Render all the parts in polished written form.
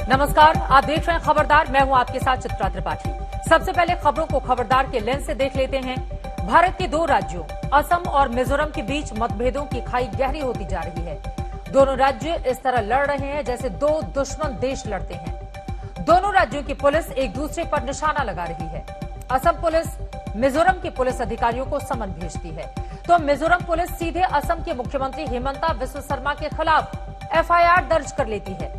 नमस्कार, आप देख रहे हैं खबरदार। मैं हूं आपके साथ चित्रा त्रिपाठी। सबसे पहले खबरों को खबरदार के लेंस से देख लेते हैं। भारत के दो राज्यों असम और मिजोरम के बीच मतभेदों की खाई गहरी होती जा रही है। दोनों राज्य इस तरह लड़ रहे हैं जैसे दो दुश्मन देश लड़ते हैं। दोनों राज्यों की पुलिस एक दूसरे पर निशाना लगा रही है। असम पुलिस मिजोरम के पुलिस अधिकारियों को समन भेजती है तो मिजोरम पुलिस सीधे असम के मुख्यमंत्री हेमंता बिस्वा शर्मा के खिलाफ एफआईआर दर्ज कर लेती है।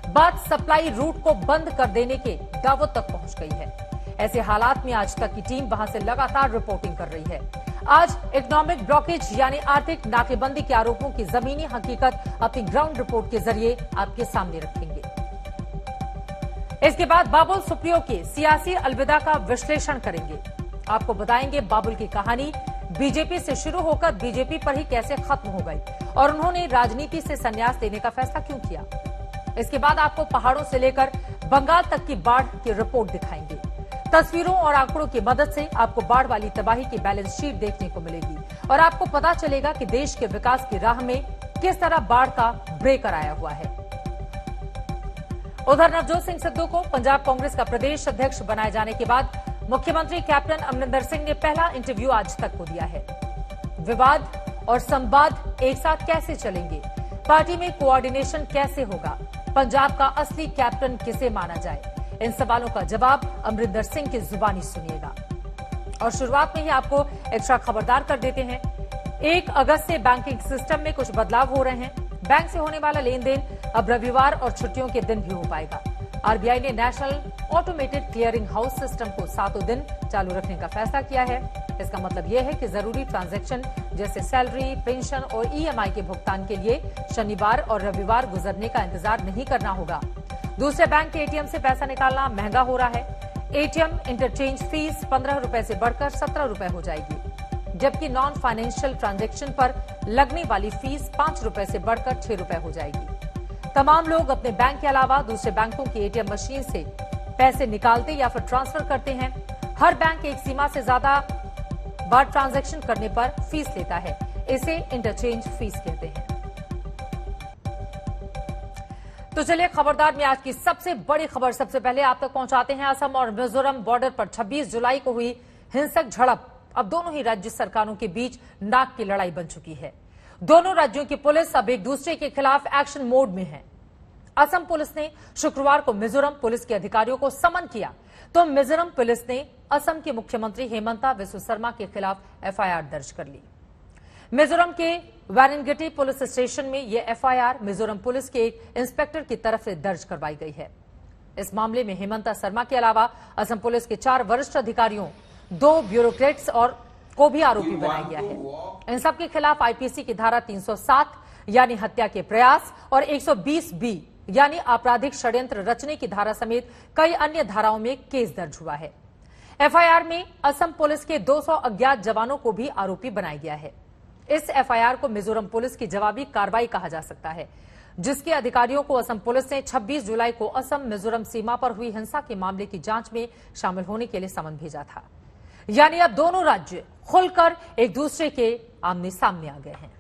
बात सप्लाई रूट को बंद कर देने के दावों तक पहुंच गई है। ऐसे हालात में आज तक की टीम वहां से लगातार रिपोर्टिंग कर रही है। आज इकोनॉमिक ब्लॉकेज यानी आर्थिक नाकेबंदी के आरोपों की जमीनी हकीकत अपनी ग्राउंड रिपोर्ट के जरिए आपके सामने रखेंगे। इसके बाद बाबुल सुप्रियो के सियासी अलविदा का विश्लेषण करेंगे। आपको बताएंगे बाबुल की कहानी बीजेपी से शुरू होकर बीजेपी पर ही कैसे खत्म हो गई और उन्होंने राजनीति से संन्यास लेने का फैसला क्यों किया। इसके बाद आपको पहाड़ों से लेकर बंगाल तक की बाढ़ की रिपोर्ट दिखाएंगे। तस्वीरों और आंकड़ों की मदद से आपको बाढ़ वाली तबाही की बैलेंस शीट देखने को मिलेगी और आपको पता चलेगा कि देश के विकास की राह में किस तरह बाढ़ का ब्रेकर आया हुआ है। उधर नवजोत सिंह सिद्धू को पंजाब कांग्रेस का प्रदेश अध्यक्ष बनाए जाने के बाद मुख्यमंत्री कैप्टन अमरिंदर सिंह ने पहला इंटरव्यू आज तक को दिया है। विवाद और संवाद एक साथ कैसे चलेंगे, पार्टी में कोऑर्डिनेशन कैसे होगा, पंजाब का असली कैप्टन किसे माना जाए, इन सवालों का जवाब अमरिंदर सिंह की जुबानी सुनिएगा। और शुरुआत में ही आपको एक्स्ट्रा खबरदार कर देते हैं। 1 अगस्त से बैंकिंग सिस्टम में कुछ बदलाव हो रहे हैं। बैंक से होने वाला लेन देन अब रविवार और छुट्टियों के दिन भी हो पाएगा। आरबीआई ने national automated clearing house system को 7 दिन चालू रखने का फैसला किया है। इसका मतलब यह है कि जरूरी ट्रांजैक्शन जैसे सैलरी, पेंशन और ईएमआई के भुगतान के लिए शनिवार और रविवार गुजरने का इंतजार नहीं करना होगा। दूसरे बैंक के एटीएम से पैसा निकालना महंगा हो रहा है। एटीएम इंटरचेंज फीस 15 रुपए से बढ़कर 17 रुपए हो जाएगी, जबकि नॉन फाइनेंशियल ट्रांजैक्शन पर लगने वाली फीस 5 रुपए से बढ़कर 6 रुपए हो जाएगी। तमाम लोग अपने बैंक के अलावा दूसरे बैंकों की एटीएम मशीन से पैसे निकालते या फिर ट्रांसफर करते हैं। हर बैंक एक सीमा से ज्यादा बार ट्रांजैक्शन करने पर फीस लेता है। इसे इंटरचेंज फीस कहते हैं। तो चलिए खबरदार में आज की सबसे बड़ी खबर सबसे पहले आप तक पहुंचाते हैं। असम और मिजोरम बॉर्डर पर 26 जुलाई को हुई हिंसक झड़प अब दोनों ही राज्य सरकारों के बीच नाक की लड़ाई बन चुकी है। दोनों राज्यों की पुलिस अब एक दूसरे के खिलाफ एक्शन मोड में है। असम पुलिस ने शुक्रवार को मिजोरम पुलिस के अधिकारियों को समन किया तो मिजोरम पुलिस ने असम के मुख्यमंत्री हेमंता बिस्वा शर्मा के खिलाफ एफआईआर दर्ज कर ली। मिजोरम के वारनगेटी पुलिस स्टेशन में यह एफआईआर मिजोरम पुलिस के एक इंस्पेक्टर की तरफ से दर्ज करवाई गई है। इस मामले में हेमंता शर्मा के अलावा असम पुलिस के 4 वरिष्ठ अधिकारियों, 2 ब्यूरोक्रेट्स और को भी आरोपी बनाया गया है। इन सबके खिलाफ आईपीसी की धारा 307 यानी हत्या के प्रयास और 120B यानी आपराधिक षड्यंत्र रचने की धारा समेत कई अन्य धाराओं में केस दर्ज हुआ है। एफआईआर में असम पुलिस के 200 अज्ञात जवानों को भी आरोपी बनाया गया है। इस एफआईआर को मिजोरम पुलिस की जवाबी कार्रवाई कहा जा सकता है, जिसके अधिकारियों को असम पुलिस ने 26 जुलाई को असम मिजोरम सीमा पर हुई हिंसा के मामले की जांच में शामिल होने के लिए समन भेजा था। यानी अब दोनों राज्य खुलकर एक दूसरे के आमने सामने आ गए हैं।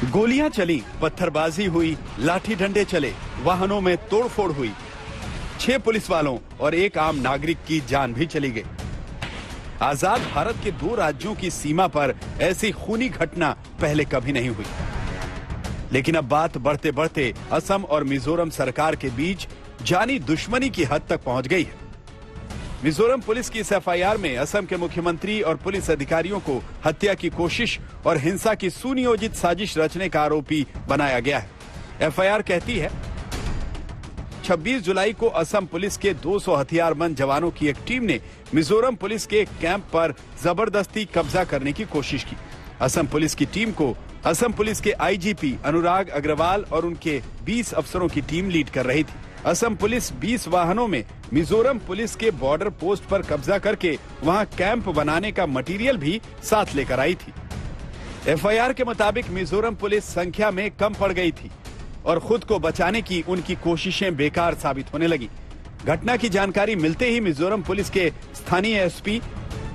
गोलियां चली, पत्थरबाजी हुई, लाठी डंडे चले, वाहनों में तोड़फोड़ हुई, 6 पुलिस वालों और 1 आम नागरिक की जान भी चली गई। आजाद भारत के 2 राज्यों की सीमा पर ऐसी खूनी घटना पहले कभी नहीं हुई। लेकिन अब बात बढ़ते बढ़ते असम और मिजोरम सरकार के बीच जानी दुश्मनी की हद तक पहुंच गई है। मिजोरम पुलिस की इस एफआईआर में असम के मुख्यमंत्री और पुलिस अधिकारियों को हत्या की कोशिश और हिंसा की सुनियोजित साजिश रचने का आरोपी बनाया गया है। एफआईआर कहती है 26 जुलाई को असम पुलिस के 200 हथियारबंद जवानों की एक टीम ने मिजोरम पुलिस के एक कैंप पर जबरदस्ती कब्जा करने की कोशिश की। असम पुलिस की टीम को असम पुलिस के आईजीपी अनुराग अग्रवाल और उनके 20 अफसरों की टीम लीड कर रही थी। असम पुलिस 20 वाहनों में मिजोरम पुलिस के बॉर्डर पोस्ट पर कब्जा करके वहां कैंप बनाने का मटेरियल भी साथ लेकर आई थी। एफआईआर के मुताबिक मिजोरम पुलिस संख्या में कम पड़ गई थी और खुद को बचाने की उनकी कोशिशें बेकार साबित होने लगी। घटना की जानकारी मिलते ही मिजोरम पुलिस के स्थानीय एसपी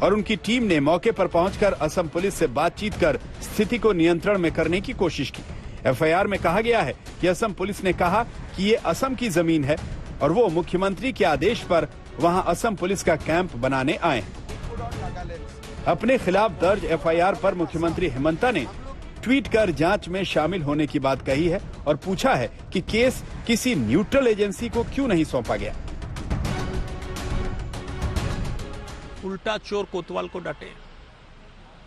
और उनकी टीम ने मौके पर पहुंचकर असम पुलिस से बातचीत कर स्थिति को नियंत्रण में करने की कोशिश की। एफआईआर में कहा गया है कि असम पुलिस ने कहा कि ये असम की जमीन है और वो मुख्यमंत्री के आदेश पर वहां असम पुलिस का कैंप बनाने आए हैं। अपने खिलाफ दर्ज एफआईआर पर मुख्यमंत्री हिमंता ने ट्वीट कर जांच में शामिल होने की बात कही है और पूछा है कि केस किसी न्यूट्रल एजेंसी को क्यों नहीं सौंपा गया। उल्टा चोर कोतवाल को डांटे।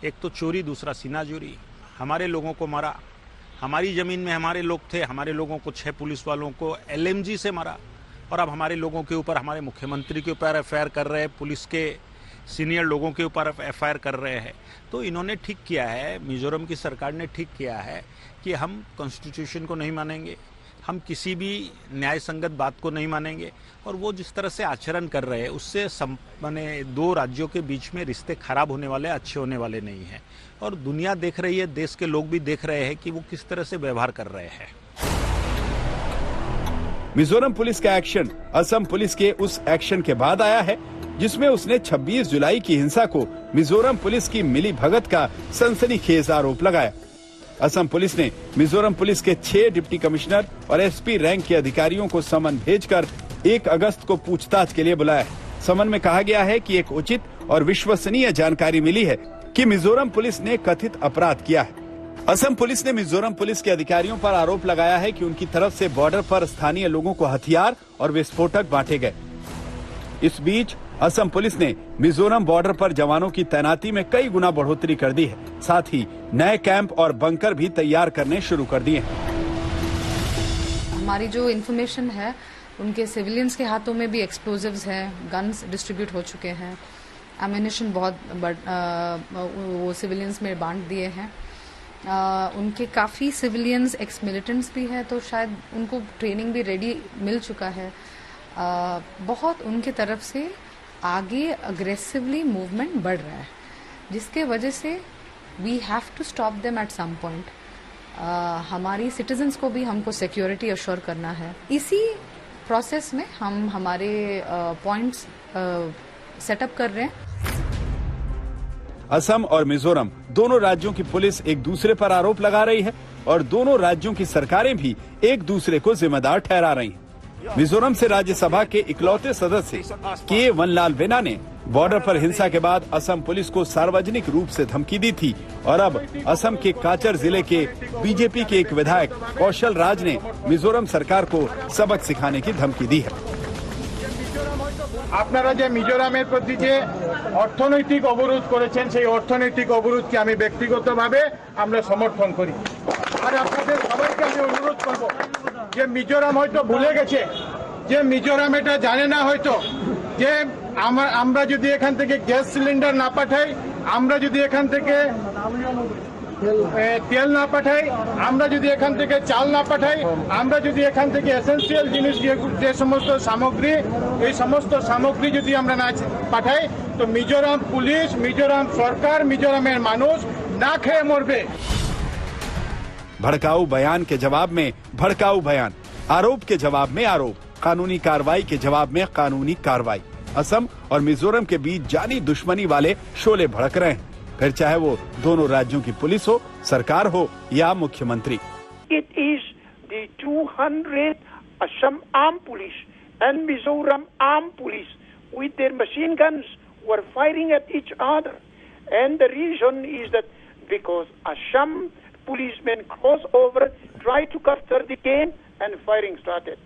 एक तो चोरी, दूसरा सीनाजोरी। हमारे लोगों को मारा, हमारी जमीन में हमारे लोग थे, हमारे लोगों को 6 पुलिस वालों को एलएमजी से मारा और अब हमारे लोगों के ऊपर, हमारे मुख्यमंत्री के ऊपर एफआईआर कर रहे हैं, पुलिस के सीनियर लोगों के ऊपर एफआईआर कर रहे हैं। तो इन्होंने ठीक किया है, मिजोरम की सरकार ने ठीक किया है कि हम कॉन्स्टिट्यूशन को नहीं मानेंगे, हम किसी भी न्याय संगत बात को नहीं मानेंगे और वो जिस तरह से आचरण कर रहे हैं उससे माने 2 राज्यों के बीच में रिश्ते खराब होने वाले, अच्छे होने वाले नहीं हैं। और दुनिया देख रही है, देश के लोग भी देख रहे हैं कि वो किस तरह से व्यवहार कर रहे हैं। मिजोरम पुलिस का एक्शन असम पुलिस के उस एक्शन के बाद आया है जिसमें उसने 26 जुलाई की हिंसा को मिजोरम पुलिस की मिली भगत का सनसनीखेज आरोप लगाया। असम पुलिस ने मिजोरम पुलिस के 6 डिप्टी कमिश्नर और एसपी रैंक के अधिकारियों को समन भेजकर 1 अगस्त को पूछताछ के लिए बुलाया। समन में कहा गया है कि एक उचित और विश्वसनीय जानकारी मिली है कि मिजोरम पुलिस ने कथित अपराध किया है। असम पुलिस ने मिजोरम पुलिस के अधिकारियों पर आरोप लगाया है कि उनकी तरफ से बॉर्डर पर स्थानीय लोगों को हथियार और विस्फोटक बांटे गए। इस बीच असम पुलिस ने मिजोरम बॉर्डर पर जवानों की तैनाती में कई गुना बढ़ोतरी कर दी है। साथ ही नए कैंप और बंकर भी तैयार करने शुरू कर दिए हैं। हमारी जो इन्फॉर्मेशन है, उनके सिविलियंस के हाथों में भी एक्सप्लोजिव्स हैं, गन्स डिस्ट्रीब्यूट हो चुके हैं, एमिनेशन बहुत वो सिविलियंस में बांट दिए हैं। उनके काफ़ी सिविलियंस एक्स मिलिटेंट्स भी हैं, तो शायद उनको ट्रेनिंग भी रेडी मिल चुका है। बहुत उनके तरफ से आगे अग्रेसिवली मूवमेंट बढ़ रहा है, जिसके वजह से we have to stop them at some point. हमारी सिटीजन्स को भी हमको सिक्योरिटी अश्योर करना है। इसी प्रोसेस में हम हमारे पॉइंट्स सेटअप कर रहे हैं। असम और मिजोरम दोनों राज्यों की पुलिस एक दूसरे पर आरोप लगा रही है और दोनों राज्यों की सरकारें भी एक दूसरे को जिम्मेदार ठहरा रही हैं। मिजोरम से राज्यसभा के इकलौते सदस्य के वनलाल वीना ने बॉर्डर पर हिंसा के बाद असम पुलिस को सार्वजनिक रूप से धमकी दी थी और अब असम के काचर जिले के बीजेपी के एक विधायक कौशल राज ने मिजोरम सरकार को सबक सिखाने की धमकी दी है। আপনারা যে মিজোরামের প্রতি যে অর্থনৈতিক অবরোধ করেছেন, সেই অর্থনৈতিক অবরোধকে আমি ব্যক্তিগতভাবে আমরা সমর্থন করি। আর আপনাদের সবাইকে আমি অনুরোধ করব যে মিজোরাম হয়তো ভুলে গেছে, যে মিজোরাম এটা জানে না হয়তো যে আমরা যদি এখান থেকে গ্যাস সিলিন্ডার না পাঠাই, আমরা যদি এখান থেকে তেল না পাঠাই, আমরা যদি এখান থেকে চাল না পাঠাই, আমরা যদি এখান থেকে এসেন্সিয়াল জিনিস যে সমস্ত সামগ্রী, এই সমস্ত সামগ্রী যদি আমরা না পাঠাই তো মিজোরাম পুলিশ, মিজোরাম সরকার, মিজোরামের মানুষ না খেয়ে মরবে। भड़काऊ बयान के जवाब में भड़काऊ बयान, आरोप के जवाब में आरोप, कानूनी कार्रवाई के जवाब में कानूनी कार्रवाई। असम और मिजोरम के बीच जानी दुश्मनी वाले शोले भड़क रहे हैं, फिर चाहे वो दोनों राज्यों की पुलिस हो, सरकार हो या मुख्यमंत्री। It is the 200th Assam Armed Police and Mizoram Armed Police with their machine guns were firing at each other, and the reason is that because Assam policemen crossed over, tried to capture the game, and firing started.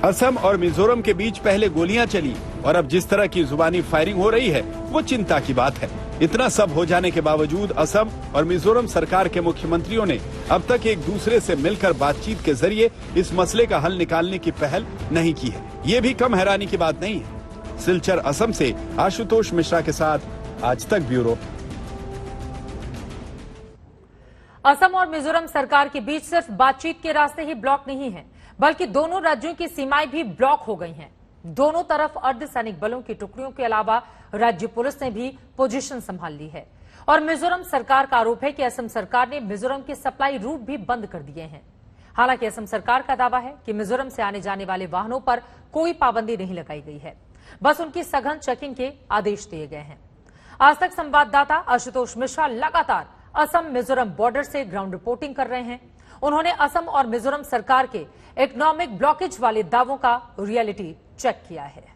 Assam और मिजोरम के बीच पहले गोलियां चली और अब जिस तरह की जुबानी फायरिंग हो रही है वो चिंता की बात है। इतना सब हो जाने के बावजूद असम और मिजोरम सरकार के मुख्यमंत्रियों ने अब तक एक दूसरे से मिलकर बातचीत के जरिए इस मसले का हल निकालने की पहल नहीं की है। ये भी कम हैरानी की बात नहीं है। सिलचर असम से आशुतोष मिश्रा के साथ आज तक ब्यूरो। असम और मिजोरम सरकार के बीच सिर्फ बातचीत के रास्ते ही ब्लॉक नहीं है, बल्कि दोनों राज्यों की सीमाएं भी ब्लॉक हो गई हैं। दोनों तरफ अर्धसैनिक बलों की टुकड़ियों के अलावा राज्य पुलिस ने भी पोजीशन संभाल ली है और मिजोरम सरकार का आरोप है कि असम सरकार ने मिजोरम के सप्लाई रूट भी बंद कर दिए हैं। हालांकि असम सरकार का दावा है कि मिजोरम से आने जाने वाले वाहनों पर कोई पाबंदी नहीं लगाई गई है, बस उनकी सघन चेकिंग के आदेश दिए गए हैं। आज तक संवाददाता आशुतोष मिश्रा लगातार असम मिजोरम बॉर्डर से ग्राउंड रिपोर्टिंग कर रहे हैं। उन्होंने असम और मिजोरम सरकार के इकोनॉमिक ब्लॉकेज वाले दावों का रियलिटी चेक किया है।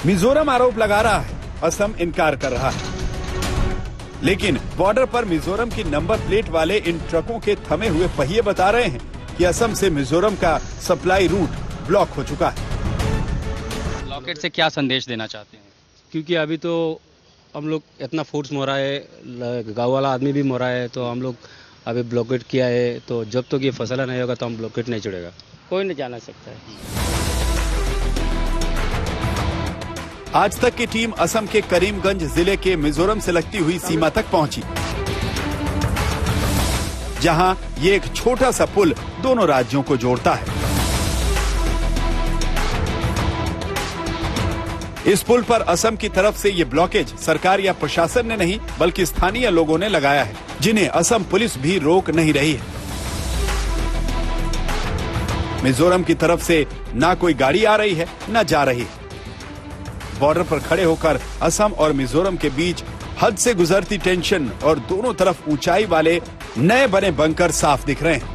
मिजोरम आरोप लगा रहा है, असम इनकार कर रहा है। लेकिन बॉर्डर पर मिजोरम की नंबर प्लेट वाले इन ट्रकों के थमे हुए पहिए बता रहे हैं कि असम से मिजोरम का सप्लाई रूट ब्लॉक हो चुका है। ब्लॉकेट से क्या संदेश देना चाहते हैं? क्योंकि अभी तो हम लोग इतना फोर्स मोरा है, गाँव वाला आदमी भी मोरा है, तो हम लोग अभी ब्लॉकेट किया है। तो जब तक ये फैसला नहीं होगा तो हम ब्लॉकेट नहीं चढ़ेगा। कोई नहीं जाना सकता है। आज तक की टीम असम के करीमगंज जिले के मिजोरम से लगती हुई सीमा तक पहुंची, जहां ये एक छोटा सा पुल दोनों राज्यों को जोड़ता है। इस पुल पर असम की तरफ से ये ब्लॉकेज सरकार या प्रशासन ने नहीं बल्कि स्थानीय लोगों ने लगाया है, जिन्हें असम पुलिस भी रोक नहीं रही है। मिजोरम की तरफ से ना कोई गाड़ी आ रही है न जा रही है। बॉर्डर पर खड़े होकर असम और मिजोरम के बीच हद से गुजरती टेंशन और दोनों तरफ ऊंचाई वाले नए बने बंकर साफ दिख रहे हैं।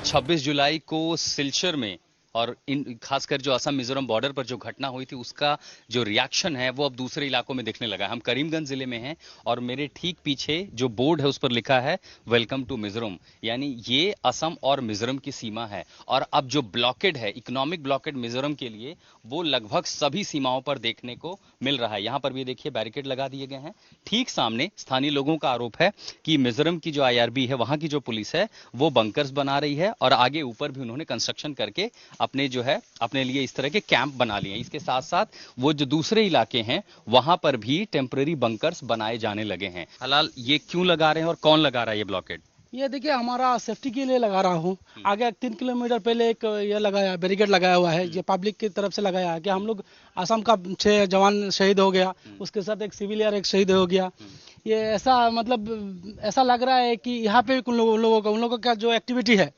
26 जुलाई को सिलचर में और खासकर जो असम मिजोरम बॉर्डर पर जो घटना हुई थी उसका जो रिएक्शन है वो अब दूसरे इलाकों में दिखने लगा है। हम करीमगंज जिले में हैं और मेरे ठीक पीछे जो बोर्ड है उस पर लिखा है वेलकम टू मिजोरम, यानी ये असम और मिजोरम की सीमा है। और अब जो ब्लॉकेड है, इकोनॉमिक ब्लॉकेड मिजोरम के लिए, वो लगभग सभी सीमाओं पर देखने को मिल रहा है। यहाँ पर भी देखिए बैरिकेड लगा दिए गए हैं। ठीक सामने स्थानीय लोगों का आरोप है कि मिजोरम की जो IRB है, वहां की जो पुलिस है, वो बंकर्स बना रही है और आगे ऊपर भी उन्होंने कंस्ट्रक्शन करके अपने जो है अपने लिए इस तरह के कैंप बना लिए हैं। इसके साथ साथ वो जो दूसरे इलाके हैं वहां पर भी टेम्पररी बंकर्स बनाए जाने लगे हैं। हलाल, ये क्यों लगा रहे हैं और कौन लगा रहा है ये ब्लॉकेड? ये देखिए हमारा सेफ्टी के लिए लगा रहा हूँ। आगे 3 किलोमीटर पहले एक ये लगाया बैरिकेड लगाया हुआ है, ये पब्लिक की तरफ से लगाया है कि हम लोग असम का 6 जवान शहीद हो गया, उसके साथ एक सिविलियन एक शहीद हो गया। ये ऐसा मतलब ऐसा लग रहा है कि यहाँ पे उन लोगों का जो एक्टिविटी है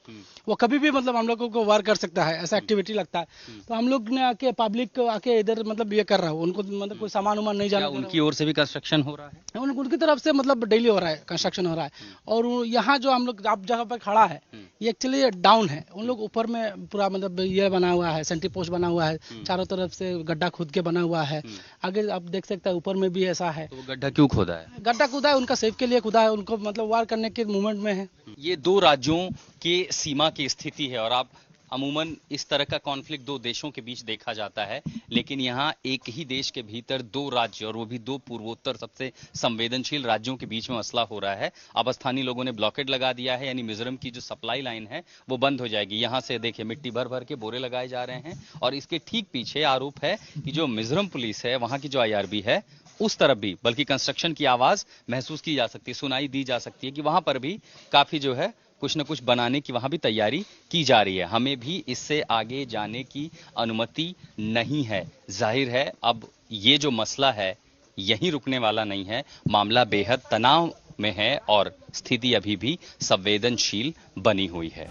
वो कभी भी मतलब हम लोगों को वार कर सकता है, ऐसा एक्टिविटी लगता है। तो हम लोग ने आके पब्लिक आके इधर मतलब ये कर रहा है, उनको मतलब कोई सामान उमान नहीं जाना। उनकी ओर से भी कंस्ट्रक्शन हो रहा है? उनकी तरफ से मतलब डेली हो रहा है, कंस्ट्रक्शन हो रहा है। और यहाँ जो हम लोग आप जगह पर खड़ा है ये एक्चुअली डाउन है। उन लोग ऊपर में पूरा मतलब ये बना हुआ है, सेंट्री पोस्ट बना हुआ है, चारों तरफ से गड्ढा खुद के बना हुआ है। आगे आप देख सकते हैं ऊपर में भी ऐसा है। तो गड्ढा क्यों खोदा है? गड्ढा खुदा है उनका सेफ के लिए खुदा है, उनको मतलब वार करने के मूवमेंट में है। ये 2 राज्यों के सीमा की स्थिति है और आप अमूमन इस तरह का कॉन्फ्लिक्ट 2 देशों के बीच देखा जाता है, लेकिन यहाँ एक ही देश के भीतर 2 राज्य और वो भी 2 पूर्वोत्तर सबसे संवेदनशील राज्यों के बीच में मसला हो रहा है। अब स्थानीय लोगों ने ब्लॉकेड लगा दिया है, यानी मिजोरम की जो सप्लाई लाइन है वो बंद हो जाएगी। यहाँ से देखिए मिट्टी भर भर के बोरे लगाए जा रहे हैं और इसके ठीक पीछे आरोप है कि जो मिजोरम पुलिस है, वहां की जो IRB है, उस तरफ भी बल्कि कंस्ट्रक्शन की आवाज महसूस की जा सकती है, सुनाई दी जा सकती है कि वहां पर भी काफी जो है कुछ न कुछ बनाने की वहां भी तैयारी की जा रही है। हमें भी इससे आगे जाने की अनुमति नहीं है। जाहिर है अब ये जो मसला है यहीं रुकने वाला नहीं है, मामला बेहद तनाव में है और स्थिति अभी भी संवेदनशील बनी हुई है।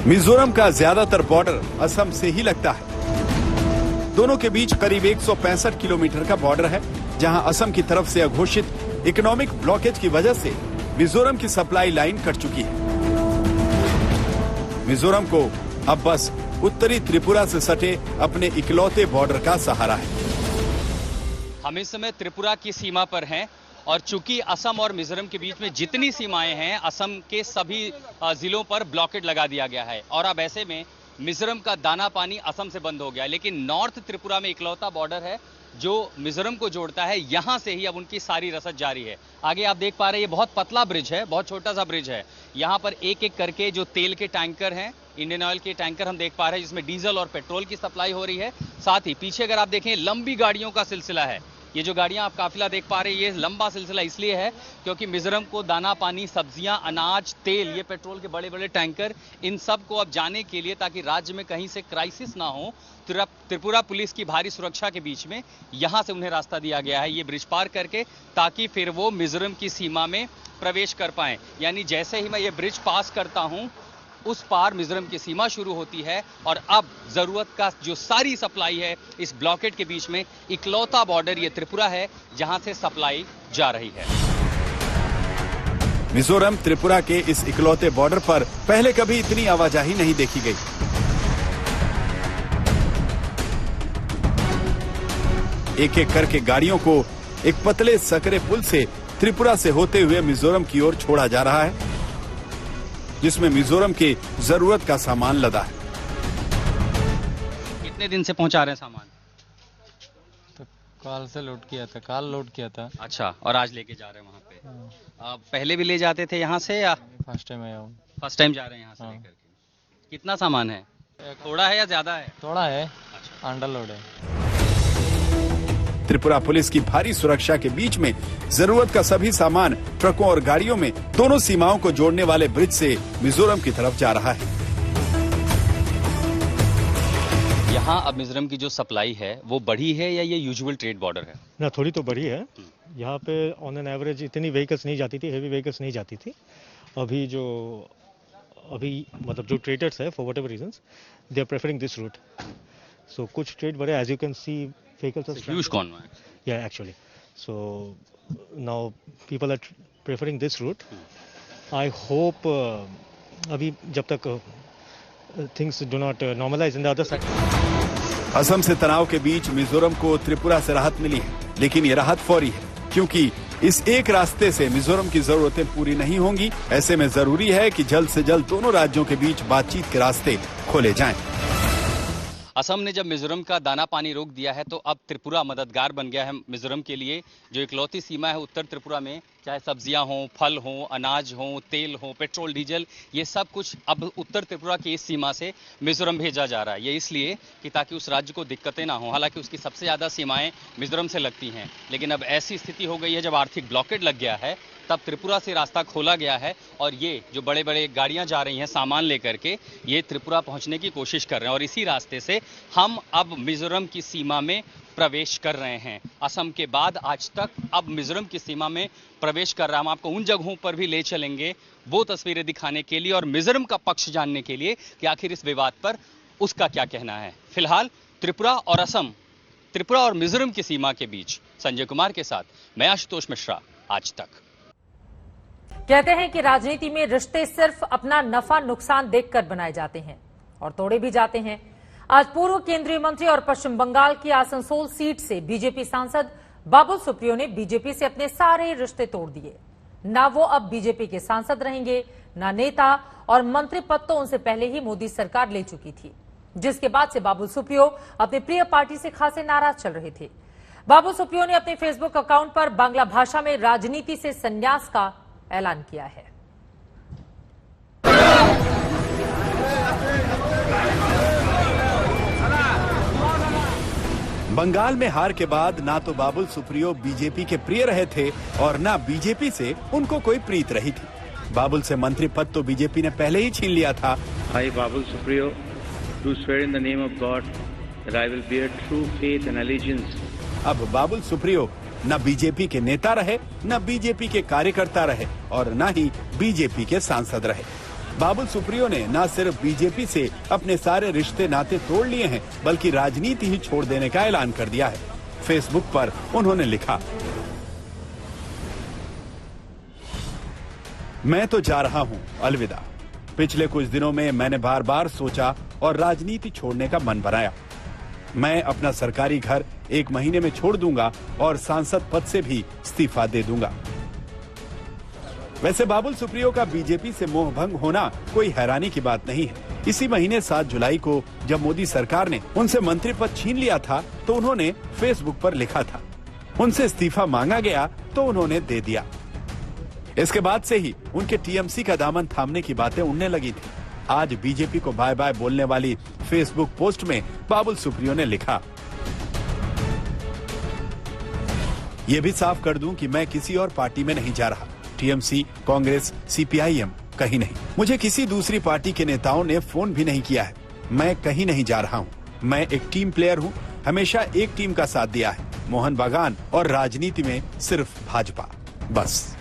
मिजोरम का ज्यादातर बॉर्डर असम से ही लगता है। दोनों के बीच करीब 165 किलोमीटर का बॉर्डर है, जहां असम की तरफ से अघोषित इकोनॉमिक ब्लॉकेज की वजह से मिजोरम की सप्लाई लाइन कट चुकी है। मिजोरम को अब बस उत्तरी त्रिपुरा से सटे अपने इकलौते बॉर्डर का सहारा है। हम इस समय त्रिपुरा की सीमा पर हैं और चूंकि असम और मिजोरम के बीच में जितनी सीमाएं हैं, असम के सभी जिलों पर ब्लॉकेड लगा दिया गया है और अब ऐसे में मिजोरम का दाना पानी असम से बंद हो गया। लेकिन नॉर्थ त्रिपुरा में इकलौता बॉर्डर है जो मिजोरम को जोड़ता है, यहां से ही अब उनकी सारी रसद जारी है। आगे आप देख पा रहे हैं ये बहुत पतला ब्रिज है, बहुत छोटा सा ब्रिज है। यहां पर एक एक करके जो तेल के टैंकर हैं, इंडियन ऑयल के टैंकर हम देख पा रहे हैं, जिसमें डीजल और पेट्रोल की सप्लाई हो रही है। साथ ही पीछे अगर आप देखें लंबी गाड़ियों का सिलसिला है, ये जो गाड़ियां आप काफिला देख पा रहे हैं, ये लंबा सिलसिला इसलिए है क्योंकि मिजोरम को दाना पानी, सब्जियां, अनाज, तेल, ये पेट्रोल के बड़े बड़े टैंकर, इन सब को अब जाने के लिए, ताकि राज्य में कहीं से क्राइसिस ना हो, त्रिपुरा पुलिस की भारी सुरक्षा के बीच में यहां से उन्हें रास्ता दिया गया है, ये ब्रिज पार करके, ताकि फिर वो मिजोरम की सीमा में प्रवेश कर पाए। यानी जैसे ही मैं ये ब्रिज पास करता हूं, उस पार मिजोरम की सीमा शुरू होती है और अब जरूरत का जो सारी सप्लाई है इस ब्लॉकेड के बीच में, इकलौता बॉर्डर ये त्रिपुरा है जहां से सप्लाई जा रही है। मिजोरम त्रिपुरा के इस इकलौते बॉर्डर पर पहले कभी इतनी आवाजाही नहीं देखी गई। एक एक करके गाड़ियों को एक पतले सकरे पुल से त्रिपुरा से होते हुए मिजोरम की ओर छोड़ा जा रहा है, जिसमें मिजोरम के जरूरत का सामान लदा है। कितने दिन से पहुंचा रहे हैं सामान? तो कल से लोड किया था, कल लोड किया था। अच्छा, और आज लेके जा रहे हैं वहां पे? पहले भी ले जाते थे यहाँ से या फर्स्ट टाइम आया हूँ? फर्स्ट टाइम जा रहे हैं यहाँ से लेकर के। कितना सामान है? थोड़ा है या ज्यादा है? थोड़ा है। अच्छा, अंडर लोड है। त्रिपुरा पुलिस की भारी सुरक्षा के बीच में जरूरत का सभी सामान ट्रकों और गाड़ियों में दोनों सीमाओं को जोड़ने वाले ब्रिज से मिजोरम की तरफ जा रहा है। यहाँ अब मिजोरम की जो सप्लाई है वो बढ़ी है या ये यूजुअल ट्रेड बॉर्डर है? ना, थोड़ी तो बढ़ी है। यहाँ पे ऑन एन एवरेज इतनी व्हीकल्स नहीं जाती थी, हेवी व्हीकल्स नहीं जाती थी। अभी मतलब जो ट्रेडर्स है, for whatever reasons, they are preferring this route. So कुछ ट्रेड बढ़े, as you can see vehicles are huge convoy. Yeah, actually. So now people are preferring this route. I hope अभी जब तक things do not normalize in the other side. Assam से तनाव के बीच मिजोरम को त्रिपुरा से राहत मिली है, लेकिन ये राहत फौरी है क्योंकि इस एक रास्ते से मिजोरम की जरूरतें पूरी नहीं होंगी। ऐसे में जरूरी है कि जल्द से जल्द दोनों राज्यों के बीच बातचीत के रास्ते खोले जाएं। असम ने जब मिजोरम का दाना पानी रोक दिया है तो अब त्रिपुरा मददगार बन गया है मिजोरम के लिए। जो इकलौती सीमा है उत्तर त्रिपुरा में, चाहे सब्जियां हों, फल हों, अनाज हों, तेल हो, पेट्रोल, डीजल, ये सब कुछ अब उत्तर त्रिपुरा की इस सीमा से मिजोरम भेजा जा रहा है। ये इसलिए कि ताकि उस राज्य को दिक्कतें ना हो। हालांकि उसकी सबसे ज्यादा सीमाएं मिजोरम से लगती हैं, लेकिन अब ऐसी स्थिति हो गई है जब आर्थिक ब्लॉकेड लग गया है, तब त्रिपुरा से रास्ता खोला गया है और ये जो बड़े बड़े गाड़ियां जा रही हैं सामान लेकर के, ये त्रिपुरा पहुंचने की कोशिश कर रहे हैं और इसी रास्ते से हम अब मिजोरम की सीमा में प्रवेश कर रहे हैं। असम के बाद आज तक अब मिजोरम की सीमा में प्रवेश कर रहा है। हम आपको उन जगहों पर भी ले चलेंगे वो तस्वीरें दिखाने के लिए और मिजोरम का पक्ष जानने के लिए कि आखिर इस विवाद पर उसका क्या कहना है। फिलहाल त्रिपुरा और असम, त्रिपुरा और मिजोरम की सीमा के बीच संजय कुमार के साथ मैं आशुतोष मिश्रा, आज तक। कहते हैं कि राजनीति में रिश्ते सिर्फ अपना नफा नुकसान देखकर बनाए जाते हैं और तोड़े भी जाते हैं। आज पूर्व केंद्रीय मंत्री और पश्चिम बंगाल की आसनसोल सीट से बीजेपी सांसद बाबुल सुप्रियो ने बीजेपी से अपने सारे रिश्ते तोड़ दिए। ना वो अब बीजेपी के सांसद रहेंगे, ना नेता, और मंत्री पद तो उनसे पहले ही मोदी सरकार ले चुकी थी, जिसके बाद से बाबुल सुप्रियो अपनी प्रिय पार्टी से खासे नाराज चल रहे थे। बाबुल सुप्रियो ने अपने फेसबुक अकाउंट पर बांग्ला भाषा में राजनीति से संन्यास का ऐलान किया है। बंगाल में हार के बाद ना तो बाबुल सुप्रियो बीजेपी के प्रिय रहे थे और ना बीजेपी से उनको कोई प्रीत रही थी। बाबुल से मंत्री पद तो बीजेपी ने पहले ही छीन लिया था। I, Babul Supriyo, do swear in the name of God that I will bear true faith and allegiance. अब बाबुल सुप्रियो न बीजेपी के नेता रहे, न बीजेपी के कार्यकर्ता रहे और न ही बीजेपी के सांसद रहे। बाबुल सुप्रियो ने न सिर्फ बीजेपी से अपने सारे रिश्ते नाते तोड़ लिए हैं, बल्कि राजनीति ही छोड़ देने का ऐलान कर दिया है। फेसबुक पर उन्होंने लिखा, मैं तो जा रहा हूं, अलविदा। पिछले कुछ दिनों में मैंने बार बार सोचा और राजनीति छोड़ने का मन बनाया। मैं अपना सरकारी घर 1 महीने में छोड़ दूंगा और सांसद पद से भी इस्तीफा दे दूंगा। वैसे बाबुल सुप्रियो का बीजेपी से मोह भंग होना कोई हैरानी की बात नहीं है। इसी महीने 7 जुलाई को जब मोदी सरकार ने उनसे मंत्री पद छीन लिया था तो उन्होंने फेसबुक पर लिखा था, उनसे इस्तीफा मांगा गया तो उन्होंने दे दिया। इसके बाद से ही उनके टीएमसी का दामन थामने की बातें उड़ने लगी थी। आज बीजेपी को बाय बाय बोलने वाली फेसबुक पोस्ट में बाबुल सुप्रियो ने लिखा, ये भी साफ कर दूं कि मैं किसी और पार्टी में नहीं जा रहा। टीएमसी, कांग्रेस, सीपीआईएम कहीं नहीं। मुझे किसी दूसरी पार्टी के नेताओं ने फोन भी नहीं किया है। मैं कहीं नहीं जा रहा हूँ। मैं एक टीम प्लेयर हूँ, हमेशा एक टीम का साथ दिया है, मोहन बागान और राजनीति में सिर्फ भाजपा, बस।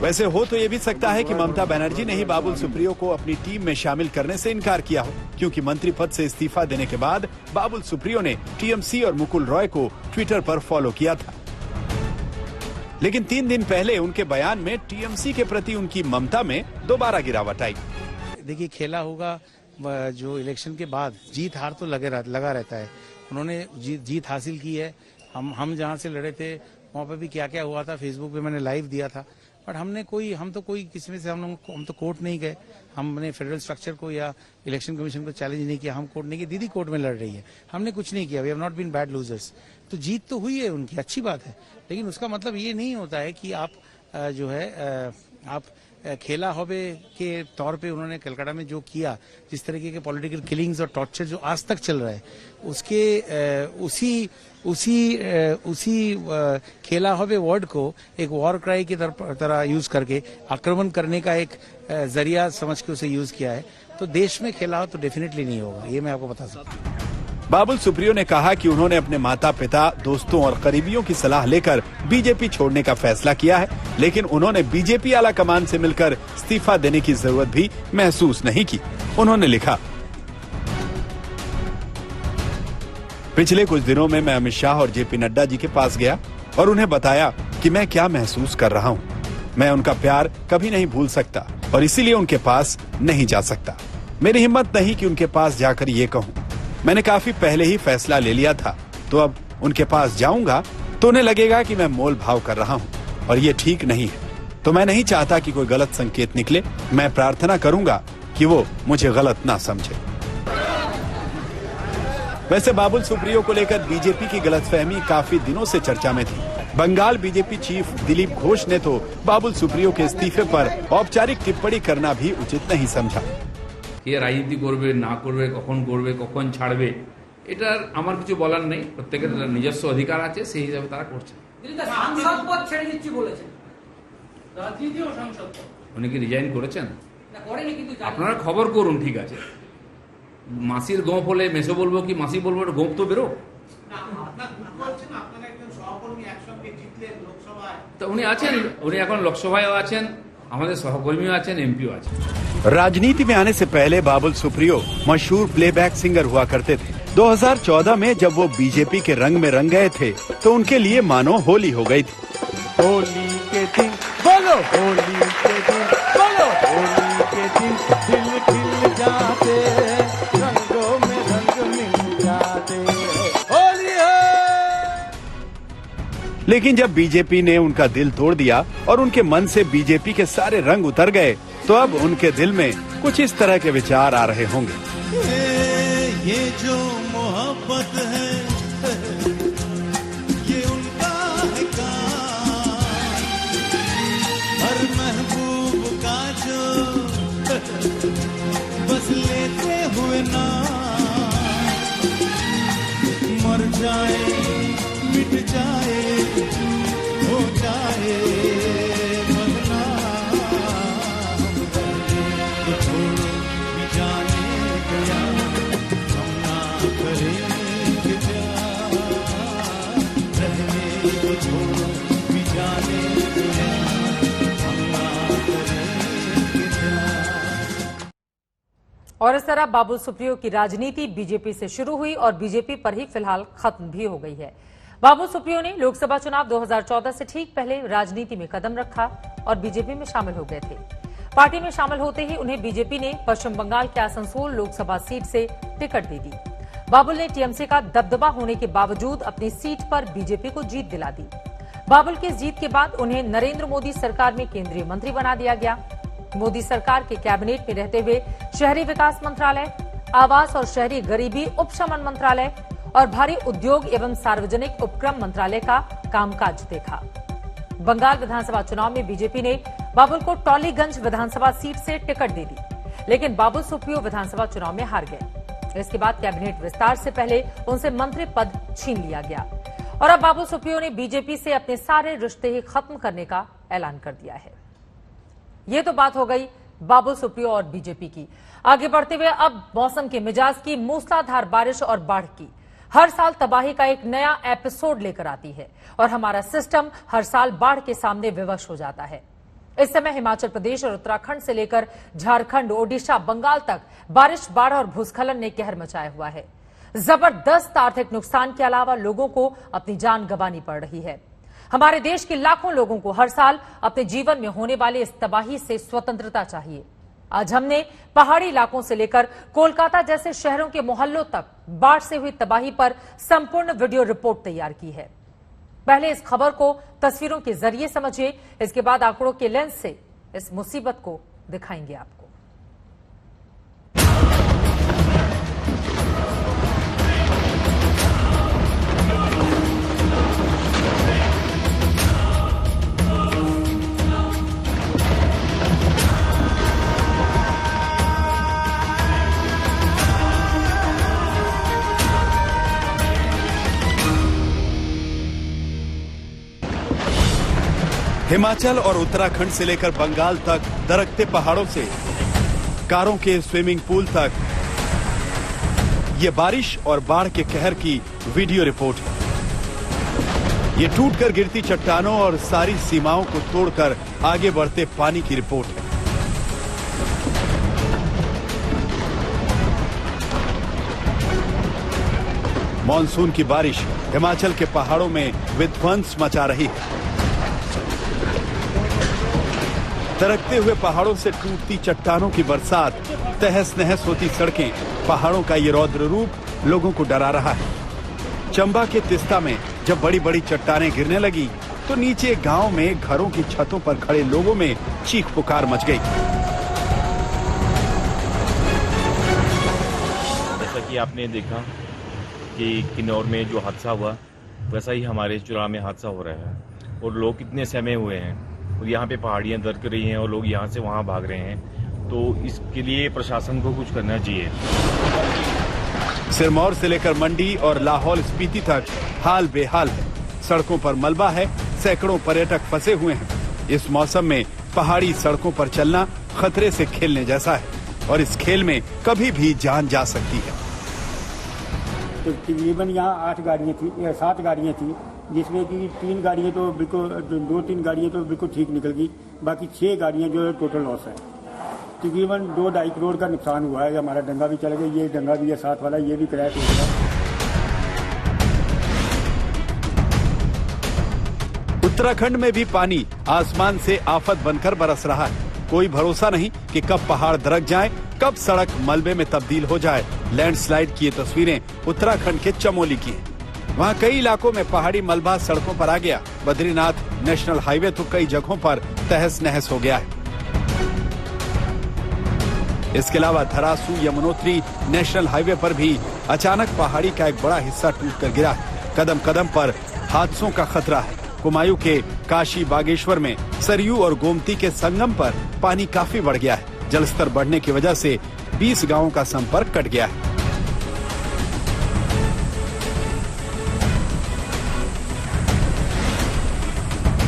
वैसे हो तो ये भी सकता है कि ममता बनर्जी ने ही बाबुल सुप्रियो को अपनी टीम में शामिल करने से इनकार किया हो, क्योंकि मंत्री पद से इस्तीफा देने के बाद बाबुल सुप्रियो ने टीएमसी और मुकुल रॉय को ट्विटर पर फॉलो किया था। लेकिन 3 दिन पहले उनके बयान में टीएमसी के प्रति उनकी ममता में दोबारा गिरावट आई। देखिए, खेला होगा जो इलेक्शन के बाद, जीत हार तो लगा रहता है। उन्होंने जीत हासिल की है। हम जहां से लड़े थे वहां पे भी क्या क्या हुआ था फेसबुक पे मैंने लाइव दिया था। बट हम तो कोई किसी में से हम तो कोर्ट नहीं गए। हमने फेडरल स्ट्रक्चर को या इलेक्शन कमीशन को चैलेंज नहीं किया। हम कोर्ट नहीं किया। दीदी कोर्ट में लड़ रही है, हमने कुछ नहीं किया। We have not been bad losers. तो जीत तो हुई है उनकी, अच्छी बात है, लेकिन उसका मतलब ये नहीं होता है कि आप जो है आप खेला हॉबे के तौर पे उन्होंने कलकत्ता में जो किया, जिस तरीके के पॉलिटिकल किलिंग्स और टॉर्चर जो आज तक चल रहा है, उसके उसी खेला हॉबे वर्ड को एक वॉर क्राई की तरह यूज करके आक्रमण करने का एक जरिया समझ के उसे यूज किया है। तो देश में खेला हो तो डेफिनेटली नहीं होगा, ये मैं आपको बता सकता हूँ। बाबुल सुप्रियो ने कहा कि उन्होंने अपने माता पिता, दोस्तों और करीबियों की सलाह लेकर बीजेपी छोड़ने का फैसला किया है, लेकिन उन्होंने बीजेपी आला कमान से मिलकर इस्तीफा देने की जरूरत भी महसूस नहीं की। उन्होंने लिखा, पिछले कुछ दिनों में मैं अमित शाह और जेपी नड्डा जी के पास गया और उन्हें बताया कि मैं क्या महसूस कर रहा हूँ। मैं उनका प्यार कभी नहीं भूल सकता और इसीलिए उनके पास नहीं जा सकता। मेरी हिम्मत नहीं कि उनके पास जाकर ये कहूँ। मैंने काफी पहले ही फैसला ले लिया था, तो अब उनके पास जाऊंगा तो उन्हें लगेगा कि मैं मोल भाव कर रहा हूं और ये ठीक नहीं है। तो मैं नहीं चाहता कि कोई गलत संकेत निकले। मैं प्रार्थना करूंगा कि वो मुझे गलत ना समझे। वैसे बाबुल सुप्रियो को लेकर बीजेपी की गलतफहमी काफी दिनों से चर्चा में थी। बंगाल बीजेपी चीफ दिलीप घोष ने तो बाबुल सुप्रियो के इस्तीफे पर औपचारिक टिप्पणी करना भी उचित नहीं समझा। কে রাজনীতি করবে না করবে, কখন করবে, কখন ছাড়বে, এটার আমার কিছু বলার নেই। প্রত্যেকের নিজস্ব অধিকার আছে, সেই হিসাবে তারা করছে। উনি কি রিজাইন করেছেন? আপনারা খবর করুন, ঠিক আছে। মাসির গোপ হলে মেসো বলবো কি মাসি বলবো, গোপ তো বেরো। তো উনি আছেন, উনি এখন লোকসভায়ও আছেন, हमारे सहकर्मी आचेन, एमपी आचेन। राजनीति में आने से पहले बाबुल सुप्रियो मशहूर प्लेबैक सिंगर हुआ करते थे। 2014 में जब वो बीजेपी के रंग में रंग गए थे तो उनके लिए मानो होली हो गई थी। होली के दिन बोलो, होली के दिन बोलो, होली के दिन दिल खिल जाते, रंगों में रंग मिल जाते, होली है। लेकिन जब बीजेपी ने उनका दिल तोड़ दिया और उनके मन से बीजेपी के सारे रंग उतर गए, तो अब उनके दिल में कुछ इस तरह के विचार आ रहे होंगे। ये जो मोहब्बत है, ये उनका है काम, हर महबूब का जो बस लेते हुए ना मर जाए, मिट जाए, हो जाए बदनाम, तो छोड़ो भी जाने गया, हम ना करेंगे प्यार, रहने तो छोड़ो भी जाने गया, हम ना करेंगे प्यार। और इस तरह बाबुल सुप्रियो की राजनीति बीजेपी से शुरू हुई और बीजेपी पर ही फिलहाल खत्म भी हो गई है। बाबुल सुप्रियो ने लोकसभा चुनाव 2014 से ठीक पहले राजनीति में कदम रखा और बीजेपी में शामिल हो गए थे। पार्टी में शामिल होते ही उन्हें बीजेपी ने पश्चिम बंगाल के आसनसोल लोकसभा सीट से टिकट दे दी। बाबुल ने टीएमसी का दबदबा होने के बावजूद अपनी सीट पर बीजेपी को जीत दिला दी। बाबुल की जीत के बाद उन्हें नरेंद्र मोदी सरकार में केंद्रीय मंत्री बना दिया गया। मोदी सरकार के कैबिनेट में रहते हुए शहरी विकास मंत्रालय, आवास और शहरी गरीबी उपशमन मंत्रालय और भारी उद्योग एवं सार्वजनिक उपक्रम मंत्रालय का कामकाज देखा। बंगाल विधानसभा चुनाव में बीजेपी ने बाबुल को टॉलीगंज विधानसभा सीट से टिकट दे दी, लेकिन बाबुल सुप्रियो विधानसभा चुनाव में हार गए। इसके बाद कैबिनेट विस्तार से पहले उनसे मंत्री पद छीन लिया गया और अब बाबुल सुप्रियो ने बीजेपी से अपने सारे रिश्ते ही खत्म करने का ऐलान कर दिया है। ये तो बात हो गई बाबुल सुप्रियो और बीजेपी की। आगे बढ़ते हुए अब मौसम के मिजाज की मूसलाधार बारिश और बाढ़ की हर साल तबाही का एक नया एपिसोड लेकर आती है और हमारा सिस्टम हर साल बाढ़ के सामने विवश हो जाता है। इस समय हिमाचल प्रदेश और उत्तराखंड से लेकर झारखंड, ओडिशा, बंगाल तक बारिश, बाढ़ और भूस्खलन ने कहर मचाया हुआ है। जबरदस्त आर्थिक नुकसान के अलावा लोगों को अपनी जान गंवानी पड़ रही है। हमारे देश के लाखों लोगों को हर साल अपने जीवन में होने वाली इस तबाही से स्वतंत्रता चाहिए। आज हमने पहाड़ी इलाकों से लेकर कोलकाता जैसे शहरों के मोहल्लों तक बाढ़ से हुई तबाही पर संपूर्ण वीडियो रिपोर्ट तैयार की है। पहले इस खबर को तस्वीरों के जरिए समझिए, इसके बाद आंकड़ों के लेंस से इस मुसीबत को दिखाएंगे आपको। हिमाचल और उत्तराखंड से लेकर बंगाल तक दरकते पहाड़ों से कारों के स्विमिंग पूल तक ये बारिश और बाढ़ के कहर की वीडियो रिपोर्ट है। ये टूटकर गिरती चट्टानों और सारी सीमाओं को तोड़कर आगे बढ़ते पानी की रिपोर्ट है। मॉनसून की बारिश हिमाचल के पहाड़ों में विध्वंस मचा रही है। दरकते हुए पहाड़ों से टूटती चट्टानों की बरसात, तहस नहस होती सड़कें, पहाड़ों का ये रौद्र रूप लोगों को डरा रहा है। चंबा के तिस्ता में जब बड़ी बड़ी चट्टानें गिरने लगी तो नीचे गांव में घरों की छतों पर खड़े लोगों में चीख पुकार मच गई। जैसा कि आपने देखा कि किन्नौर में जो हादसा हुआ, वैसा ही हमारे चुरा में हादसा हो रहा है और लोग कितने सहमे हुए हैं और यहाँ पे पहाड़ियाँ दरक रही हैं और लोग यहाँ से वहाँ भाग रहे हैं। तो इसके लिए प्रशासन को कुछ करना चाहिए। सिरमौर से लेकर मंडी और लाहौल स्पीति तक हाल बेहाल है। सड़कों पर मलबा है, सैकड़ों पर्यटक फंसे हुए हैं। इस मौसम में पहाड़ी सड़कों पर चलना खतरे से खेलने जैसा है और इस खेल में कभी भी जान जा सकती है। तो तकरीबन यहाँ 8 गाड़ियाँ थी या 7 गाड़ियाँ थी, जिसमें कि 3 गाड़ियाँ तो बिल्कुल 2-3 गाड़ियाँ तो बिल्कुल ठीक निकल गई, बाकी 6 गाड़ियाँ जो है टोटल लॉस है। तकरीबन 2-2.5 करोड़ का नुकसान हुआ है। हमारा डंगा भी चला गया, ये डंगा भी है साथ वाला, ये भी क्रैश हो गया। उत्तराखंड में भी पानी आसमान से आफत बनकर बरस रहा है। कोई भरोसा नहीं कि कब पहाड़ दरक जाए, कब सड़क मलबे में तब्दील हो जाए। लैंडस्लाइड की ये तस्वीरें उत्तराखंड के चमोली की हैं। वहाँ कई इलाकों में पहाड़ी मलबा सड़कों पर आ गया। बद्रीनाथ नेशनल हाईवे तो कई जगहों पर तहस नहस हो गया है। इसके अलावा धरासू यमुनोत्री नेशनल हाईवे पर भी अचानक पहाड़ी का एक बड़ा हिस्सा टूटकर गिरा है। कदम कदम पर हादसों का खतरा है। कुमायूं के काशी बागेश्वर में सरयू और गोमती के संगम पर पानी काफी बढ़ गया है। जलस्तर बढ़ने की वजह से 20 गांवों का संपर्क कट गया है।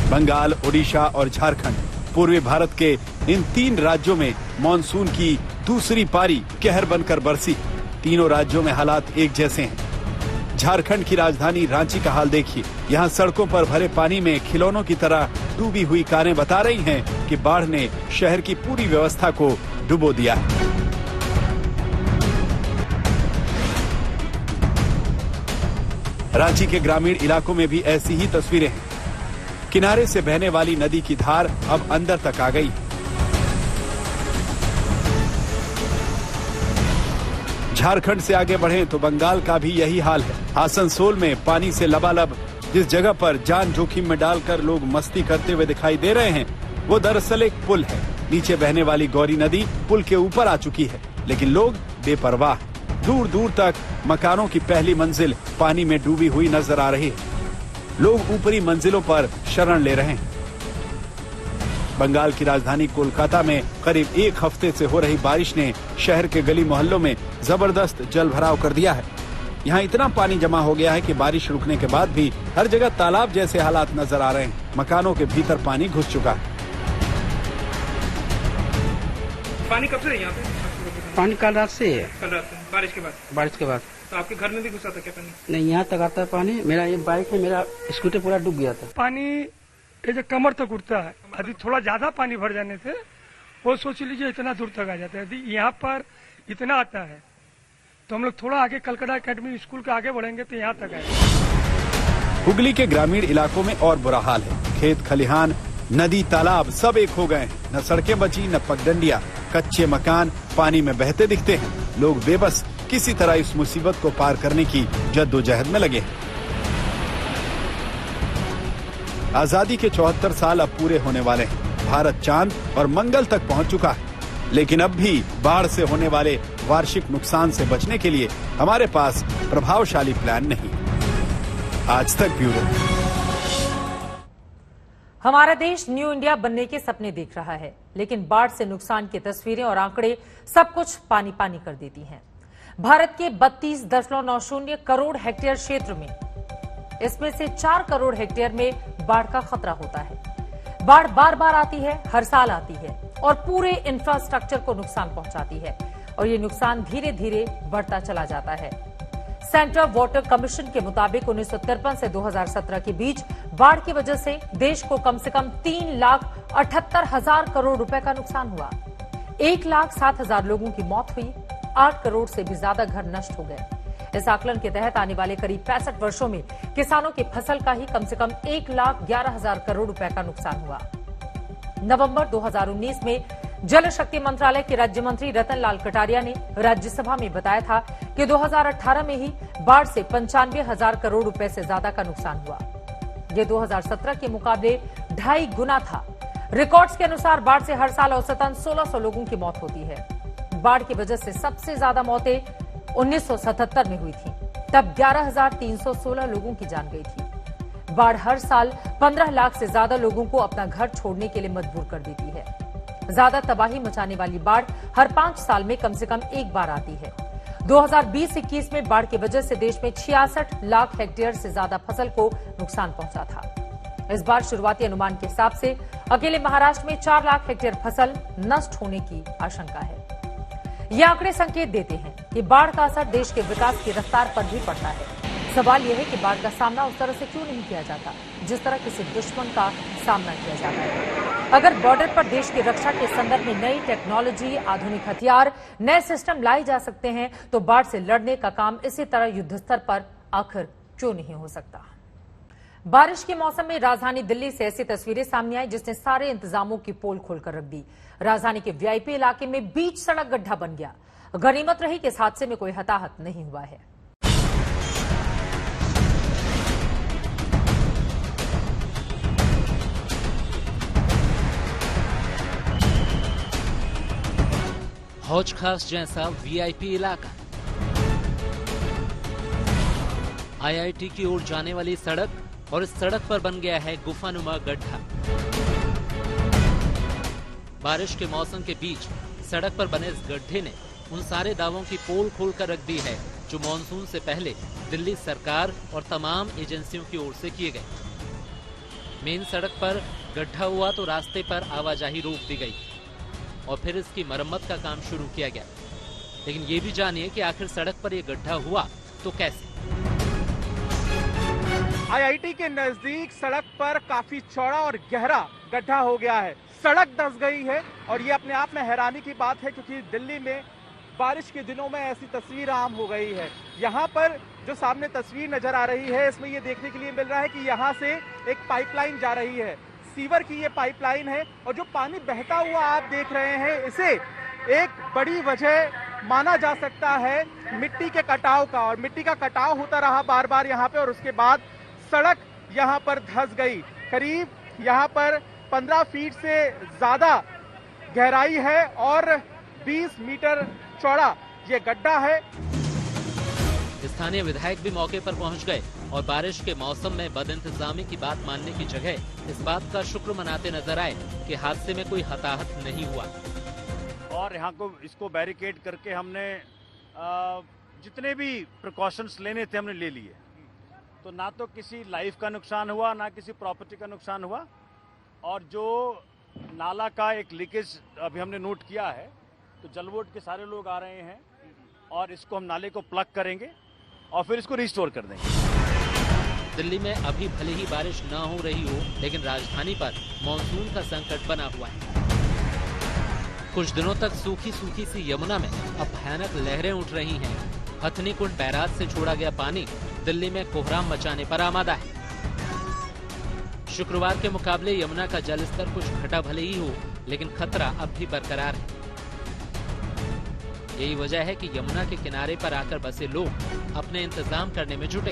बंगाल, ओडिशा और झारखंड, पूर्वी भारत के इन 3 राज्यों में मॉनसून की दूसरी पारी कहर बनकर बरसी। तीनों राज्यों में हालात एक जैसे हैं। झारखंड की राजधानी रांची का हाल देखिए। यहाँ सड़कों पर भरे पानी में खिलौनों की तरह डूबी हुई कारें बता रही हैं कि बाढ़ ने शहर की पूरी व्यवस्था को डुबो दिया है। रांची के ग्रामीण इलाकों में भी ऐसी ही तस्वीरें हैं। किनारे से बहने वाली नदी की धार अब अंदर तक आ गई। झारखंड से आगे बढ़ें तो बंगाल का भी यही हाल है। आसनसोल में पानी से लबालब जिस जगह पर जान जोखिम में डालकर लोग मस्ती करते हुए दिखाई दे रहे हैं, वो दरअसल एक पुल है। नीचे बहने वाली गौरी नदी पुल के ऊपर आ चुकी है, लेकिन लोग बेपरवाह। दूर दूर तक मकानों की पहली मंजिल पानी में डूबी हुई नजर आ रही है। लोग ऊपरी मंजिलों पर शरण ले रहे हैं। बंगाल की राजधानी कोलकाता में करीब 1 हफ्ते से हो रही बारिश ने शहर के गली मोहल्लों में जबरदस्त जल भराव कर दिया है। यहाँ इतना पानी जमा हो गया है कि बारिश रुकने के बाद भी हर जगह तालाब जैसे हालात नजर आ रहे हैं। मकानों के भीतर पानी घुस चुका है। पानी कब से है यहाँ पे? पानी कल रात से है। कल रात से बारिश के बाद? बारिश के बाद। तो आपके घर में भी घुसा था क्या पानी? नहीं, यहाँ तक आता है पानी। मेरा ये बाइक है, मेरा स्कूटर पूरा डूब गया था। पानी ये जो कमर तक उठता है, अभी थोड़ा ज्यादा पानी भर जाने से वो सोच लीजिए इतना दूर तक आ जाता है। यदि यहाँ पर इतना आता है तो हम लोग थोड़ा आगे कलकत्ता एकेडमी स्कूल के आगे बढ़ेंगे तो यहाँ तक आएगा। हुगली के ग्रामीण इलाकों में और बुरा हाल है। खेत खलिहान, नदी, तालाब सब एक हो गए। न सड़कें बची, न पगडंडियां। कच्चे मकान पानी में बहते दिखते हैं। लोग बेबस किसी तरह इस मुसीबत को पार करने की जद्दोजहद में लगे। आजादी के 74 साल अब पूरे होने वाले हैं। भारत चांद और मंगल तक पहुंच चुका है, लेकिन अब भी बाढ़ से होने वाले वार्षिक नुकसान से बचने के लिए हमारे पास प्रभावशाली प्लान नहीं। आज तक ब्यूरो। हमारा देश न्यू इंडिया बनने के सपने देख रहा है, लेकिन बाढ़ से नुकसान की तस्वीरें और आंकड़े सब कुछ पानी पानी कर देती हैं। भारत के 32.90 करोड़ हेक्टेयर क्षेत्र में, इसमें से 4 करोड़ हेक्टेयर में बाढ़ का खतरा होता है। बाढ़ बार बार आती है, हर साल आती है और पूरे इंफ्रास्ट्रक्चर को नुकसान पहुंचाती है और ये नुकसान धीरे धीरे बढ़ता चला जाता है। सेंट्रल वाटर कमीशन के मुताबिक 1953 से 2017 के बीच बाढ़ की वजह से देश को कम से कम 3,78,000 करोड़ रुपए का नुकसान हुआ। 1,07,000 लोगों की मौत हुई। 8 करोड़ से भी ज्यादा घर नष्ट हो गए। इस आकलन के तहत आने वाले करीब 65 वर्षों में किसानों की फसल का ही कम से कम 1,11,000 करोड़ रुपए का नुकसान हुआ। नवंबर 2019 में जल शक्ति मंत्रालय के राज्य मंत्री रतन लाल कटारिया ने राज्यसभा में बताया था कि 2018 में ही बाढ़ से 95,000 करोड़ रुपए से ज्यादा का नुकसान हुआ। ये 2017 के मुकाबले 2.5 गुना था। रिकॉर्ड्स के अनुसार बाढ़ से हर साल औसतन 1,600 लोगों की मौत होती है। बाढ़ की वजह से सबसे ज्यादा मौतें 1977 में हुई थी, तब 11,316 लोगों की जान गई थी। बाढ़ हर साल 15 लाख से ज्यादा लोगों को अपना घर छोड़ने के लिए मजबूर कर देती है। ज्यादा तबाही मचाने वाली बाढ़ हर 5 साल में कम से कम एक बार आती है। 2020-21 में बाढ़ की वजह से देश में 66 लाख हेक्टेयर से ज्यादा फसल को नुकसान पहुंचा था। इस बार शुरुआती अनुमान के हिसाब से अकेले महाराष्ट्र में 4 लाख हेक्टेयर फसल नष्ट होने की आशंका है। ये आंकड़े संकेत देते हैं कि बाढ़ का असर देश के विकास की रफ्तार पर भी पड़ता है। सवाल यह है कि बाढ़ का सामना उस तरह से क्यों नहीं किया जाता जिस तरह किसी दुश्मन का सामना किया जाता है। अगर बॉर्डर पर देश की रक्षा के संदर्भ में नई टेक्नोलॉजी, आधुनिक हथियार, नए सिस्टम लाए जा सकते हैं, तो बाढ़ से लड़ने का काम इसी तरह युद्ध स्तर पर आखिर क्यों नहीं हो सकता। बारिश के मौसम में राजधानी दिल्ली से ऐसी तस्वीरें सामने आई जिसने सारे इंतजामों की पोल खोलकर रख दी। राजधानी के वीआईपी इलाके में बीच सड़क गड्ढा बन गया। गनीमत रही कि इस हादसे में कोई हताहत नहीं हुआ है। हौज खास जैसा वीआईपी इलाका, आईआईटी की ओर जाने वाली सड़क और इस सड़क पर बन गया है गुफानुमा गड्ढा। बारिश के मौसम के बीच सड़क पर बने इस गड्ढे ने उन सारे दावों की पोल खोलकर रख दी है जो मॉनसून से पहले दिल्ली सरकार और तमाम एजेंसियों की ओर से किए गए। मेन सड़क पर गड्ढा हुआ तो रास्ते पर आवाजाही रोक दी गई और फिर इसकी मरम्मत का काम शुरू किया गया। लेकिन ये भी जानिए कि आखिर सड़क पर यह गड्ढा हुआ तो कैसे। आईआईटी के नजदीक सड़क पर काफी चौड़ा और गहरा गड्ढा हो गया है। सड़क धंस गई है और ये अपने आप में हैरानी की बात है क्योंकि दिल्ली में बारिश के दिनों में ऐसी तस्वीर आम हो गई है। यहाँ पर जो सामने तस्वीर नजर आ रही है इसमें ये देखने के लिए मिल रहा है कि यहाँ से एक पाइपलाइन जा रही है, सीवर की ये पाइपलाइन है और जो पानी बहता हुआ आप देख रहे हैं इसे एक बड़ी वजह माना जा सकता है मिट्टी के कटाव का। और मिट्टी का कटाव होता रहा बार बार यहाँ पे और उसके बाद सड़क यहाँ पर धंस गई। करीब यहाँ पर 15 फीट से ज्यादा गहराई है और 20 मीटर चौड़ा ये गड्ढा है। स्थानीय विधायक भी मौके पर पहुंच गए और बारिश के मौसम में बदइंतजामी की बात मानने की जगह इस बात का शुक्र मनाते नजर आए कि हादसे में कोई हताहत नहीं हुआ। और यहाँ को इसको बैरिकेड करके हमने जितने भी प्रिकॉशंस लेने थे हमने ले लिए। तो ना तो किसी लाइफ का नुकसान हुआ, ना किसी प्रॉपर्टी का नुकसान हुआ। और जो नाला का एक लीकेज अभी हमने नोट किया है, तो जल बोर्ड के सारे लोग आ रहे हैं और इसको हम नाले को प्लग करेंगे और फिर इसको रिस्टोर कर देंगे। दिल्ली में अभी भले ही बारिश न हो रही हो, लेकिन राजधानी पर मॉनसून का संकट बना हुआ है। कुछ दिनों तक सूखी सूखी सी यमुना में अब भयानक लहरें उठ रही हैं। हथनी कुंड बैराज से छोड़ा गया पानी दिल्ली में कोहराम मचाने पर आमादा है। शुक्रवार के मुकाबले यमुना का जलस्तर कुछ घटा भले ही हो, लेकिन खतरा अब भी बरकरार है। यही वजह है कि यमुना के किनारे पर आकर बसे लोग अपने इंतजाम करने में जुटे।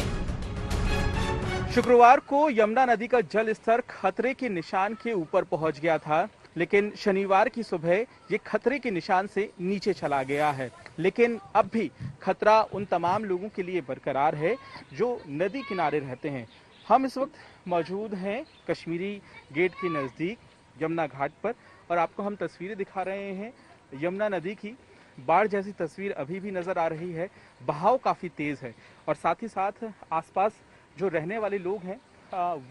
शुक्रवार को यमुना नदी का जल स्तर खतरे के निशान के ऊपर पहुंच गया था, लेकिन शनिवार की सुबह ये खतरे के निशान से नीचे चला गया है। लेकिन अब भी खतरा उन तमाम लोगों के लिए बरकरार है जो नदी किनारे रहते हैं। हम इस वक्त मौजूद हैं कश्मीरी गेट के नज़दीक यमुना घाट पर और आपको हम तस्वीरें दिखा रहे हैं यमुना नदी की। बाढ़ जैसी तस्वीर अभी भी नज़र आ रही है। बहाव काफ़ी तेज़ है और साथ ही साथ आसपास जो रहने वाले लोग हैं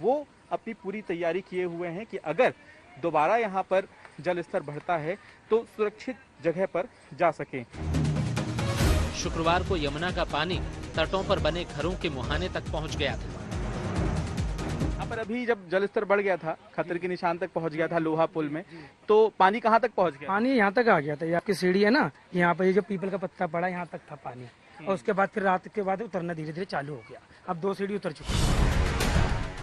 वो अपनी पूरी तैयारी किए हुए हैं कि अगर दोबारा यहाँ पर जल स्तर बढ़ता है तो सुरक्षित जगह पर जा सकें। शुक्रवार को यमुना का पानी तटों पर बने घरों के मुहाने तक पहुँच गया था। यहाँ पर अभी जब जल स्तर बढ़ गया था, खतरे के निशान तक पहुँच गया था लोहा पुल में, तो पानी कहाँ तक पहुँच गया? पानी यहाँ तक आ गया था। ये आपकी सीढ़ी है ना, यहाँ पर ये जो पीपल का पत्ता पड़ा यहाँ तक था पानी, और उसके बाद फिर रात के बाद उतरना धीरे धीरे चालू हो गया। अब 2 सीढ़ी उतर चुकी है।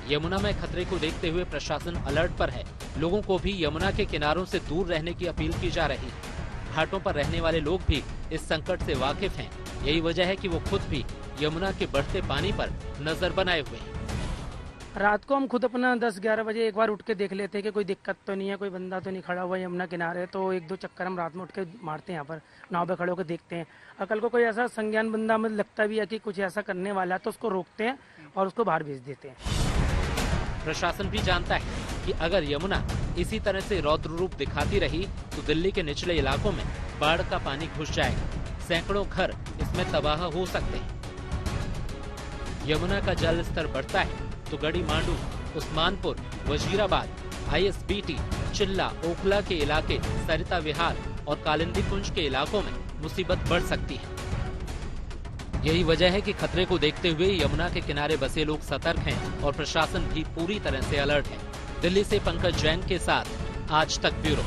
यमुना में खतरे को देखते हुए प्रशासन अलर्ट पर है। लोगों को भी यमुना के किनारों से दूर रहने की अपील की जा रही है। घाटों पर रहने वाले लोग भी इस संकट से वाकिफ हैं। यही वजह है कि वो खुद भी यमुना के बढ़ते पानी पर नजर बनाए हुए हैं। रात को हम खुद अपना 10-11 बजे एक बार उठ के देख लेते हैं कि कोई दिक्कत तो नहीं है, कोई बंदा तो नहीं खड़ा हुआ यमुना किनारे। तो 1-2 चक्कर हम रात में उठ के मारते हैं, यहाँ पर नाव पे खड़े होकर देखते हैं। अकल को कोई ऐसा संज्ञान बंदा हमें लगता भी है कि कुछ ऐसा करने वाला है तो उसको रोकते हैं और उसको बाहर भेज देते हैं। प्रशासन भी जानता है कि अगर यमुना इसी तरह से रौद्र रूप दिखाती रही तो दिल्ली के निचले इलाकों में बाढ़ का पानी घुस जाएगा। सैकड़ों घर इसमें तबाह हो सकते हैं। यमुना का जल स्तर बढ़ता है तो गढ़ी मांडू, उस्मानपुर, वजीराबाद, ISBT, चिल्ला, ओखला के इलाके, सरिता विहार और कालिंदी कुंज के इलाकों में मुसीबत बढ़ सकती है। यही वजह है कि खतरे को देखते हुए यमुना के किनारे बसे लोग सतर्क हैं और प्रशासन भी पूरी तरह से अलर्ट है। दिल्ली से पंकज जैन के साथ आज तक ब्यूरो।